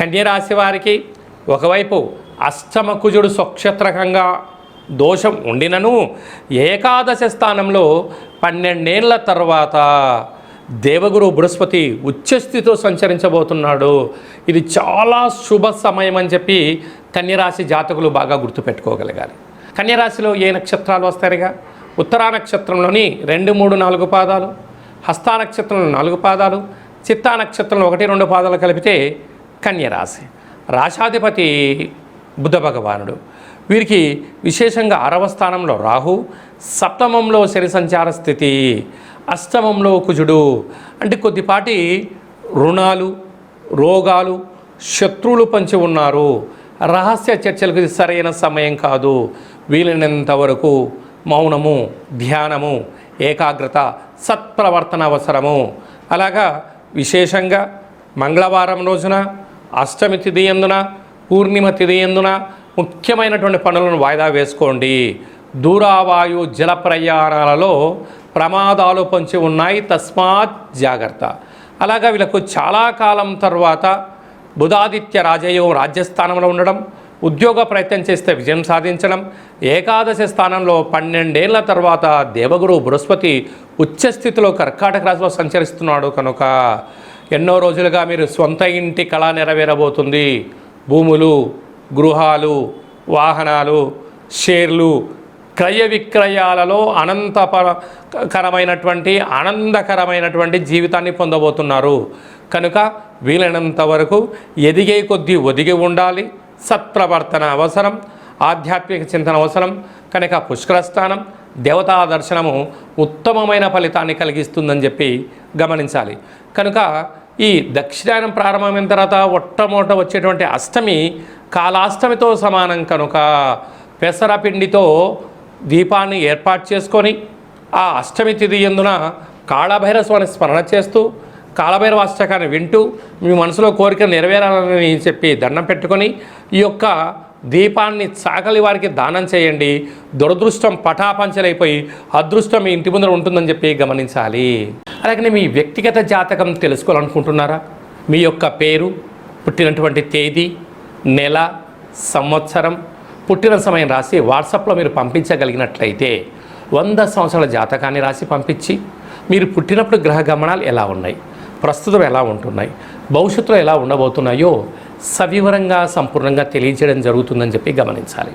కన్యరాశి వారికి ఒకవైపు అష్టమ కుజుడు స్వక్షత్రకంగా దోషం ఉండినను ఏకాదశ స్థానంలో 12 ఏళ్ల తర్వాత దేవగురు బృహస్పతి ఉచ్చస్థితితో సంచరించబోతున్నాడు. ఇది చాలా శుభ సమయం అని చెప్పి కన్యరాశి జాతకులు బాగా గుర్తుపెట్టుకోగలగాలి. కన్యరాశిలో ఏ నక్షత్రాలు వస్తాయిగా? ఉత్తరా నక్షత్రంలోని 2, 3, 4 పాదాలు, హస్తా నక్షత్రంలో 4 పాదాలు, చిత్తా నక్షత్రంలో 1, 2 పాదాలు కలిపితే కన్యరాశి. రాశాధిపతి బుధ భగవానుడు. వీరికి విశేషంగా 6వ స్థానంలో రాహు, సప్తమంలో శని సంచార స్థితి, అష్టమంలో కుజుడు. అంటే కొద్దిపాటి రుణాలు, రోగాలు, శత్రువులు పంచి ఉన్నారు. రహస్య చర్చలకు ఇది సరైన సమయం కాదు. వీలైనంత వరకు మౌనము, ధ్యానము, ఏకాగ్రత, సత్ప్రవర్తన అవసరము. అలాగా విశేషంగా మంగళవారం రోజున, అష్టమి తిథి యందున, పూర్ణిమ తిథి యందున ముఖ్యమైనటువంటి పనులను వాయిదా వేసుకోండి. దూరావాయు జల ప్రయాణాలలో ప్రమాదాలు పొంచి ఉన్నాయి, తస్మాత్ జాగ్రత్త. అలాగా వీళ్ళకు చాలా కాలం తర్వాత బుధాదిత్య రాజయోగం రాజ్యస్థానంలో ఉండడం, ఉద్యోగ ప్రయత్నం చేస్తే విజయం సాధించడం, ఏకాదశ స్థానంలో 12 ఏళ్ల తర్వాత దేవగురు బృహస్పతి ఉచ్చస్థితిలో కర్కాటక రాశిలో సంచరిస్తున్నాడు కనుక ఎన్నో రోజులుగా మీరు సొంత ఇంటి కళ నెరవేరబోతుంది. భూములు, గృహాలు, వాహనాలు, షేర్లు, క్రయ విక్రయాలలో ఆనందకరమైనటువంటి జీవితాన్ని పొందబోతున్నారు. కనుక వీలైనంత వరకు ఎదిగే కొద్దీ ఒదిగి ఉండాలి. సత్ప్రవర్తన అవసరం, ఆధ్యాత్మిక చింతన అవసరం. కనుక పుష్కర స్థానం, దేవతా దర్శనము ఉత్తమమైన ఫలితాన్ని కలిగిస్తుందని చెప్పి గమనించాలి. కనుక ఈ దక్షిణాయనం ప్రారంభమైన తర్వాత మొట్టమొదట వచ్చేటువంటి అష్టమి కాలాష్టమితో సమానం కనుక పెసరపిండితో దీపాన్ని ఏర్పాటు చేసుకొని ఆ అష్టమి తిథి యందున కాళభైరవ స్వామిని స్మరణ చేస్తూ కాళభైరవ అష్టకాన్ని వింటూ మీ మనసులో కోరిక నెరవేరాలని చెప్పి దండం పెట్టుకొని ఈ యొక్క దీపాన్ని చాకలి వారికి దానం చేయండి. దురదృష్టం పటాపంచలైపోయి అదృష్టం మీ ఇంటి ముందర ఉంటుందని చెప్పి గమనించాలి. అలాగే మీ వ్యక్తిగత జాతకం తెలుసుకోవాలనుకుంటున్నారా? మీ యొక్క పేరు, పుట్టినటువంటి తేదీ, నెల, సంవత్సరం, పుట్టిన సమయం రాసి వాట్సాప్లో మీరు పంపించగలిగినట్లయితే 100 సంవత్సరాల జాతకాన్ని రాసి పంపించి మీరు పుట్టినప్పుడు గ్రహ గమనాలు ఎలా ఉన్నాయి, ప్రస్తుతం ఎలా ఉంటున్నాయి, భవిష్యత్తులో ఎలా ఉండబోతున్నాయో సవివరంగా సంపూర్ణంగా తెలియజేయడం జరుగుతుందని చెప్పి గమనించాలి.